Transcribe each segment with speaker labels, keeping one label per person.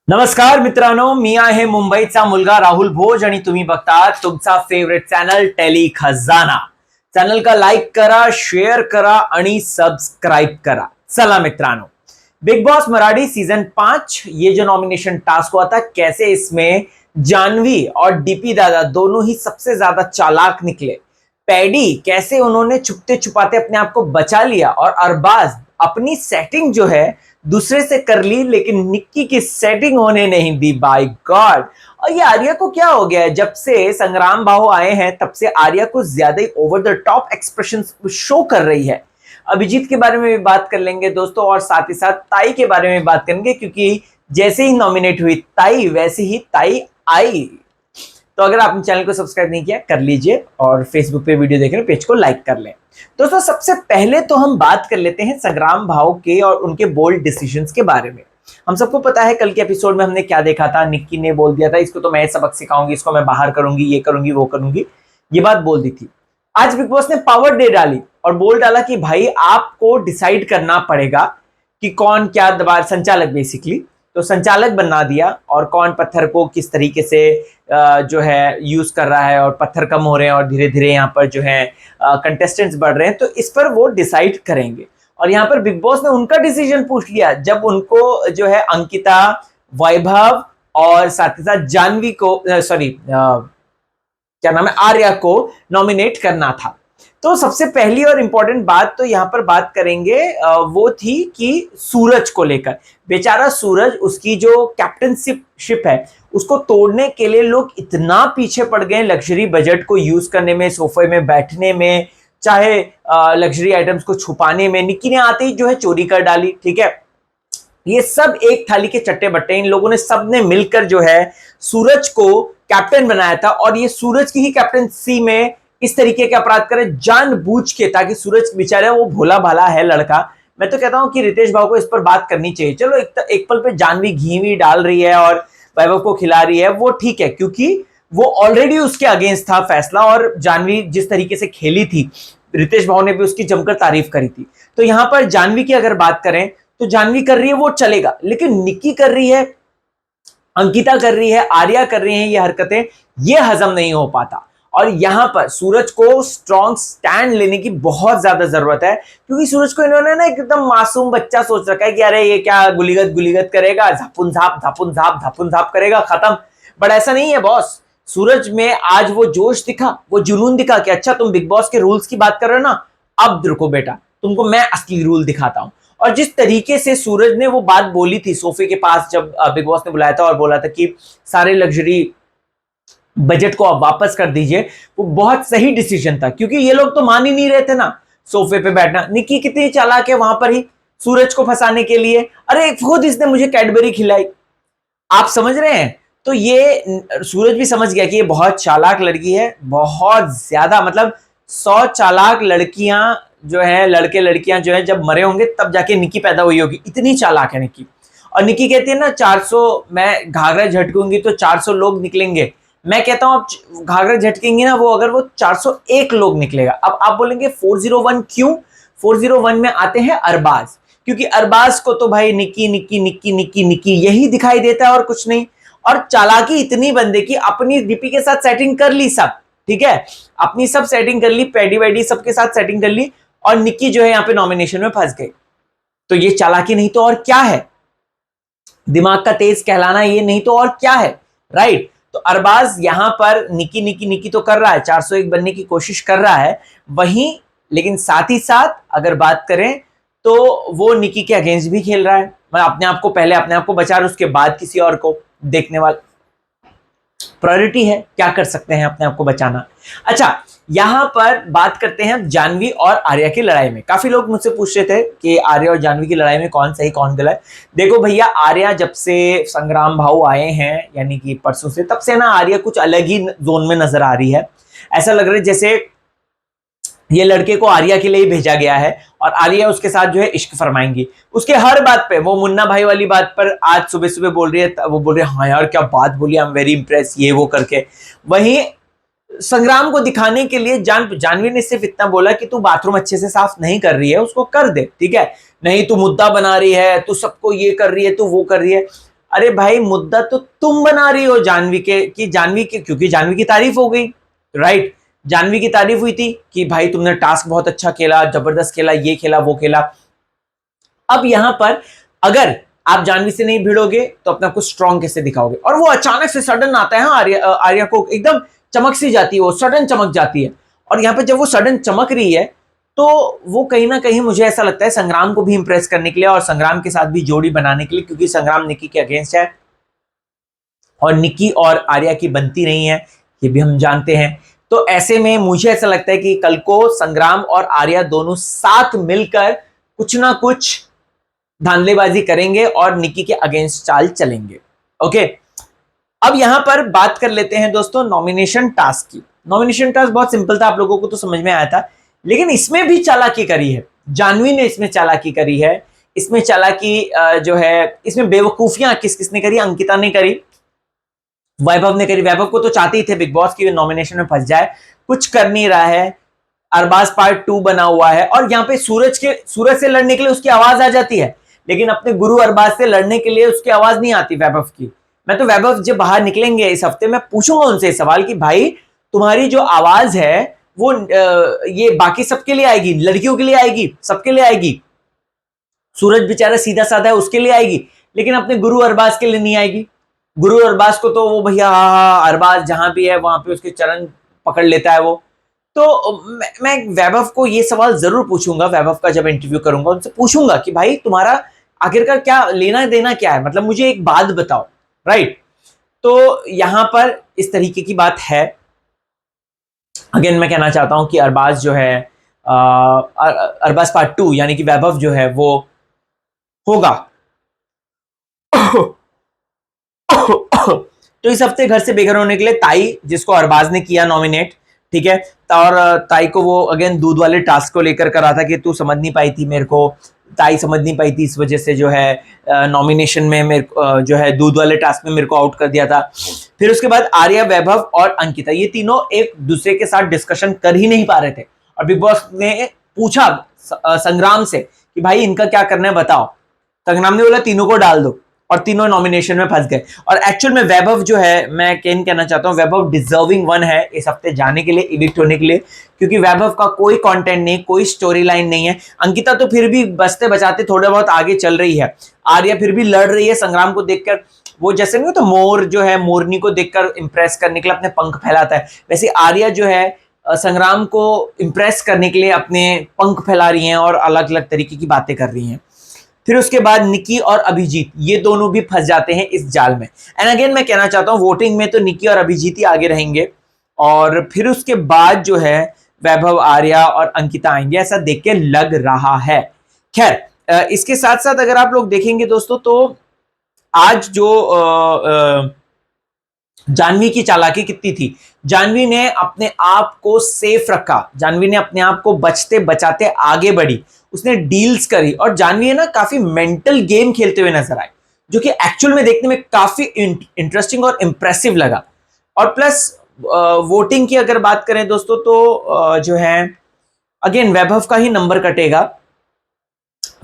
Speaker 1: नमस्कार मित्रांनो, मी आहे मुंबईचा मुलगा राहुल भोज आणि तुम्ही बघता तुमचा फेवरेट चॅनल टेली खजाना. चॅनल का लाईक करा, शेयर करा आणि सब्सक्राइब करा. चला मित्रांनो, बिग बॉस मराठी सीजन 5 ये जो नॉमिनेशन टास्क हुआ था, कैसे इसमें जानवी और डीपी दादा दोनों ही सबसे ज्यादा चालाक निकले. पैडी कैसे उन्होंने छुपते छुपाते अपने आप को बचा लिया और अरबाज अपनी सेटिंग जो है दूसरे से कर ली, लेकिन निक्की की सेटिंग होने नहीं दी. Bye God. और ये आर्या को क्या हो गया है? जब से संग्राम भाव आए हैं तब से आर्या को ज्यादा ही over the top expression show कर रही है. अभिजीत के बारे में भी बात कर लेंगे दोस्तों, और साथ ही साथ ताई के बारे में बात करेंगे, क्योंकि जैसे ही नॉमिनेट हुई ताई वैसे ही ताई आई. तो अगर आपने चैनल को सब्सक्राइब नहीं किया कर लीजिए, और फेसबुक पे वीडियो देख रहे हो पेज को लाइक कर लें. दोस्तों सबसे पहले तो हम बात कर लेते हैं संग्राम भाव के और उनके बोल्ड डिसीजंस के बारे में. हम सबको पता है कल के एपिसोड में हमने क्या देखा था. निक्की ने बोल दिया था इसको तो मैं सबक सिखाऊंगी, इसको मैं बाहर करूंगी, ये करूंगी वो करूंगी, ये बात बोल दी थी. आज बिग बॉस ने पावर डे डाली और बोल डाला कि भाई आपको डिसाइड करना पड़ेगा कि कौन क्या दबार संचालक, बेसिकली तो संचालक बना दिया, और कौन पत्थर को किस तरीके से जो है यूज कर रहा है, और पत्थर कम हो रहे हैं और धीरे धीरे यहाँ पर जो है कंटेस्टेंट्स बढ़ रहे हैं, तो इस पर वो डिसाइड करेंगे. और यहाँ पर बिग बॉस ने उनका डिसीजन पूछ लिया जब उनको जो है अंकिता, वैभव और साथ ही साथ जानवी को सॉरी क्या नाम है, आर्या को नॉमिनेट करना था. तो सबसे पहली और इंपॉर्टेंट बात तो यहाँ पर बात करेंगे वो थी कि सूरज को लेकर. बेचारा सूरज, उसकी जो कैप्टनशिप है उसको तोड़ने के लिए लोग इतना पीछे पड़ गए लग्जरी बजट को यूज करने में, सोफे में बैठने में, चाहे लग्जरी आइटम्स को छुपाने में. निक्की ने आते ही जो है चोरी कर डाली. ठीक है, ये सब एक थाली के चट्टे बट्टे. इन लोगों ने सबने मिलकर जो है सूरज को कैप्टन बनाया था, और ये सूरज की ही कैप्टनसी में इस तरीके के अपराध करे जानबूझ के, ताकि सूरज बेचारा, वो भोला भाला है लड़का. मैं तो कहता हूं कि रितेश भाव को इस पर बात करनी चाहिए. चलो एक पल पे जानवी घी डाल रही है और वैभव को खिला रही है, वो ठीक है, क्योंकि वो ऑलरेडी उसके अगेंस्ट था फैसला, और जानवी जिस तरीके से खेली थी रितेश भाव ने भी उसकी जमकर तारीफ करी थी. तो यहां पर जानवी की अगर बात करें तो जानवी कर रही है वो चलेगा, लेकिन निक्की कर रही है, अंकिता कर रही है, आर्या कर रही है ये हरकतें, ये हजम नहीं हो पाता. और यहां पर सूरज को स्ट्रॉन्ग स्टैंड लेने की बहुत ज्यादा जरूरत है, क्योंकि सूरज को इन्होंने ना एकदम मासूम बच्चा सोच रखा है कि अरे ये क्या गुलीगत करेगा, झापुन झाप करेगा, खत्म. बट ऐसा नहीं है बॉस. सूरज में आज वो जोश दिखा, वो जुनून दिखा कि अच्छा तुम बिग बॉस के रूल्स की बात कर रहे हो ना, अब रुको बेटा, तुमको मैं असली रूल दिखाता हूं. और जिस तरीके से सूरज ने वो बात बोली थी सोफे के पास, जब बिग बॉस ने बुलाया था और बोला था कि सारे लग्जरी बजट को आप वापस कर दीजिए, वो बहुत सही डिसीजन था, क्योंकि ये लोग तो मान ही नहीं रहे थे ना सोफे पे बैठना. निक्की कितनी चालाक है वहां पर ही सूरज को फंसाने के लिए. अरे खुद इसने मुझे कैडबरी खिलाई, आप समझ रहे हैं. तो ये सूरज भी समझ गया कि ये बहुत चालाक लड़की है, बहुत ज्यादा, मतलब 100 चालाक लड़कियां जो है, लड़के लड़कियां जो है जब मरे होंगे तब जाके निक्की पैदा हुई होगी, इतनी चालाक है निक्की. और निक्की कहती है ना 400 मैं घाघरा झटकूंगी तो 400 लोग निकलेंगे. मैं कहता हूं आप घाघरा झटकेंगे ना, वो अगर वो 401 लोग निकलेगा. अब आप बोलेंगे 401 क्यों? 401 में आते हैं अरबाज, क्योंकि अरबाज को तो भाई निक्की निक्की निक्की निक्की निक्की यही दिखाई देता है और कुछ नहीं. और चालाकी इतनी बंदे की अपनी डीपी के साथ सेटिंग कर ली सब, ठीक है, अपनी सब सेटिंग कर ली, पैडी वैडी सबके साथ सेटिंग कर ली, और निक्की जो है यहाँ पे नॉमिनेशन में फंस गई. तो ये चालाकी नहीं तो और क्या है? दिमाग का तेज कहलाना ये नहीं तो और क्या है, राइट? तो अरबाज यहां पर निक्की निक्की निक्की तो कर रहा है, 401 बनने की कोशिश कर रहा है वहीं, लेकिन साथ ही साथ अगर बात करें तो वो निक्की के अगेंस्ट भी खेल रहा है. मतलब अपने आप को पहले अपने आप को बचा रहा, उसके बाद किसी और को देखने वाला. प्रायोरिटी है, क्या कर सकते हैं अपने आप को बचाना. अच्छा, यहां पर बात करते हैं जानवी और आर्या की लड़ाई में. काफी लोग मुझसे पूछ रहे थे कि आर्या और जानवी की लड़ाई में कौन सही कौन गलत. देखो भैया, आर्या जब से संग्राम भाव आए हैं, यानी कि परसों से, तब से ना आर्या कुछ अलग ही जोन में नजर आ रही है. ऐसा लग रहा है जैसे ये लड़के को आर्या के लिए ही भेजा गया है, और आर्या उसके साथ जो है इश्क फरमाएंगी. उसके हर बात पे, वो मुन्ना भाई वाली बात पर आज सुबह सुबह बोल रही है, वो बोल रही है हाँ यार क्या बात बोली, आई एम वेरी इंप्रेस, ये वो करके. वहीं संग्राम को दिखाने के लिए जानवी ने सिर्फ इतना बोला कि तू बाथरूम अच्छे से साफ नहीं कर रही है, उसको कर दे, ठीक है, नहीं तू मुद्दा बना रही है, तू सबको ये कर रही है, तू वो कर रही है. अरे भाई मुद्दा तो तुम बना रही हो जानवी के, कि जानवी के, क्योंकि जानवी की तारीफ हो गई, राइट। जानवी की तारीफ हुई थी कि भाई तुमने टास्क बहुत अच्छा खेला, जबरदस्त खेला, ये खेला वो खेला। अब यहां पर अगर आप जानवी से नहीं भिड़ोगे तो अपना कुछ स्ट्रॉन्ग कैसे दिखाओगे? और वो अचानक से सडन आता है, हाँ, आर्या को एकदम चमक सी जाती है, वो सडन चमक जाती है। और यहाँ पे जब वो सडन चमक रही है तो वो कहीं ना कहीं मुझे ऐसा लगता है संग्राम को भी इंप्रेस करने के लिए और संग्राम के साथ भी जोड़ी बनाने के लिए, क्योंकि संग्राम निक्की के अगेंस्ट है और निक्की और आर्या की बनती नहीं है, ये भी हम जानते हैं। तो ऐसे में मुझे ऐसा लगता है कि कल को संग्राम और आर्या दोनों साथ मिलकर कुछ ना कुछ धांधलेबाजी करेंगे और निक्की के अगेंस्ट चाल चलेंगे। ओके, अब यहां पर बात कर लेते हैं दोस्तों नॉमिनेशन टास्क की। नॉमिनेशन टास्क बहुत सिंपल था, आप लोगों को तो समझ में आया था, लेकिन इसमें भी चालाकी करी है जानवी ने, इसमें चालाकी करी है। इसमें चालाकी जो है, इसमें बेवकूफियां किस किसने करी? अंकिता ने करी, वैभव ने करी। वैभव को तो चाहते ही थे बिग बॉस की नॉमिनेशन में फंस जाए, कुछ कर नहीं रहा है। अरबाज पार्ट 2 बना हुआ है और यहाँ पे सूरज से लड़ने के लिए उसकी आवाज आ जाती है, लेकिन अपने गुरु अरबाज से लड़ने के लिए उसकी आवाज नहीं आती वैभव की। मैं तो वैभव जब बाहर निकलेंगे इस हफ्ते, मैं पूछूंगा उनसे सवाल कि भाई तुम्हारी जो आवाज है वो ये बाकी सबके लिए आएगी, लड़कियों के लिए आएगी, सबके लिए आएगी। सूरज बेचारा सीधा साधा है, उसके लिए आएगी, लेकिन अपने गुरु अरबाज के लिए नहीं आएगी। गुरु अरबाज को तो वो भैया अरबाज जहां भी है वहां पे उसके चरण पकड़ लेता है वो। तो मैं वैभव को ये सवाल जरूर पूछूंगा, वैभव का जब इंटरव्यू करूंगा उनसे पूछूंगा कि भाई तुम्हारा आखिरकार क्या लेना देना क्या है, मतलब मुझे एक बात बताओ, राइट। तो यहां पर इस तरीके की बात है। अगेन मैं कहना चाहता हूं कि अरबाज जो है अरबाज पार्ट 2 यानी कि वैभव जो है वो होगा। तो इस हफ्ते घर से बेघर होने के लिए ताई, जिसको अरबाज ने किया नॉमिनेट, ठीक है, और ताई को वो अगेन दूध वाले टास्क को लेकर करा था कि तू समझ नहीं पाई थी मेरे को, ताई समझ नहीं पाई थी, इस वजह से जो है नॉमिनेशन में मेरे जो है दूध वाले टास्क में मेरे को आउट कर दिया था। फिर उसके बाद आर्या, वैभव और अंकिता, ये तीनों एक दूसरे के साथ डिस्कशन कर ही नहीं पा रहे थे और बिग बॉस ने पूछा संग्राम से कि भाई इनका क्या करना है बताओ। संग्राम ने बोला तीनों को डाल दो और तीनों नॉमिनेशन में फंस गए। और एक्चुअल में वैभव जो है, मैं कहना चाहता हूं वैभव डिजर्विंग वन है इस हफ्ते जाने के लिए, इविक्ट होने के लिए, क्योंकि वैभव का कोई कंटेंट नहीं, कोई स्टोरी लाइन नहीं है। अंकिता तो फिर भी बचते बचाते थोड़े बहुत आगे चल रही है। आर्या फिर भी लड़ रही है संग्राम को देखकर, वो जैसे नहीं होता मोर जो है मोरनी को देखकर इंप्रेस करने के लिए अपने पंख फैलाता है, वैसे आर्या जो है संग्राम को इंप्रेस करने के लिए अपने पंख फैला रही हैं और अलग अलग तरीके की बातें कर रही हैं। फिर उसके बाद निक्की और अभिजीत, ये दोनों भी फंस जाते हैं इस जाल में। एंड अगेन मैं कहना चाहता हूं वोटिंग में तो निक्की और अभिजीत ही आगे रहेंगे और फिर उसके बाद जो है वैभव, आर्या और अंकिता आएंगे, ऐसा देख के लग रहा है। खैर इसके साथ साथ अगर आप लोग देखेंगे दोस्तों तो आज जो जानवी की चालाकी कितनी थी, जानवी ने अपने आप को सेफ रखा, जानवी ने अपने आप को बचते बचाते आगे बढ़ी, उसने डील्स करी और जानवी है ना काफी मेंटल गेम खेलते हुए नजर आए, जो कि एक्चुअल में देखने में काफी इंटरेस्टिंग और इंप्रेसिव लगा। और प्लस वोटिंग की अगर बात करें दोस्तों तो जो है अगेन वैभव का ही नंबर कटेगा,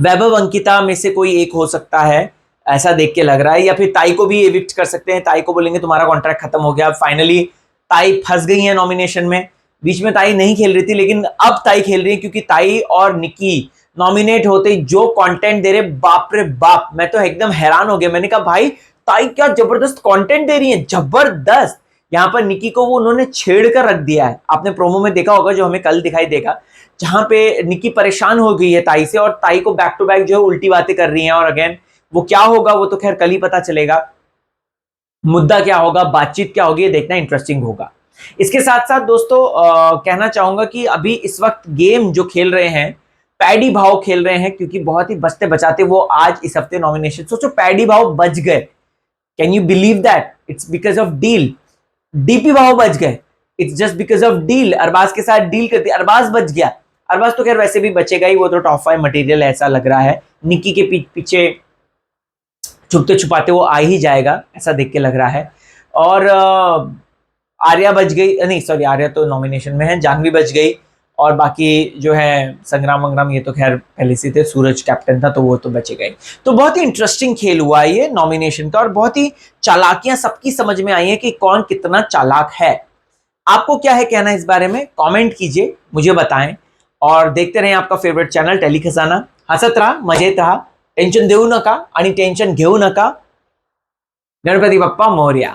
Speaker 1: वैभव अंकिता में से कोई एक हो सकता है ऐसा देख के लग रहा है, या फिर ताई को भी एविक्ट कर सकते हैं, ताई को बोलेंगे तुम्हारा कॉन्ट्रैक्ट खत्म हो गया। फाइनली ताई फंस गई है नॉमिनेशन में, बीच में ताई नहीं खेल रही थी लेकिन अब ताई खेल रही है, क्योंकि ताई और निक्की नॉमिनेट होते जो कंटेंट दे रहे, बाप रे बाप, मैं तो एकदम हैरान हो गया। मैंने कहा भाई ताई क्या जबरदस्त कंटेंट दे रही है, जबरदस्त। यहाँ पर निक्की को वो उन्होंने छेड़ कर रख दिया है, आपने प्रोमो में देखा होगा जो हमें कल दिखाई देगा, जहां पे निक्की परेशान हो गई है ताई से और ताई को बैक टू बैक जो है उल्टी बातें कर रही हैं। और अगेन वो क्या होगा वो तो खैर कल ही पता चलेगा, मुद्दा क्या होगा, बातचीत क्या होगी, ये देखना इंटरेस्टिंग होगा। इसके साथ साथ दोस्तों कहना चाहूंगा कि अभी इस वक्त गेम जो खेल रहे हैं पैडी भाव खेल रहे हैं, क्योंकि बहुत ही बचते बचाते वो आज इस हफ्ते नॉमिनेशन, सोचो पैडी भाव बच गए, can you believe that, it's because of deal. DP भाव बच गए, it's just because of deal, Arbaaz के साथ डील करती, अरबाज बच गया। अरबाज तो खैर वैसे भी बचेगा ही, वो तो टॉप 5 मटेरियल ऐसा लग रहा है, निक्की के पीछे छुपते छुपाते वो आ ही जाएगा ऐसा देख के लग रहा है। और आर्या बच गई, नहीं सॉरी आर्या तो नॉमिनेशन में है, जानवी बच गई और बाकी जो है संग्राम वंग्राम ये तो खैर पहले से थे, सूरज कैप्टन था तो वो तो बचे गए। तो बहुत ही इंटरेस्टिंग खेल हुआ ये नॉमिनेशन का, और बहुत ही चालाकियां सबकी समझ में आई है कि कौन कितना चालाक है। आपको क्या है कहना इस बारे में, कमेंट कीजिए, मुझे बताएं। और देखते रहें आपका फेवरेट चॅनल टेली खजाना। हसत राहा, मजेत राहा, टेन्शन देऊ नका आणि टेन्शन घेऊ नका। गणपती बाप्पा मोरया।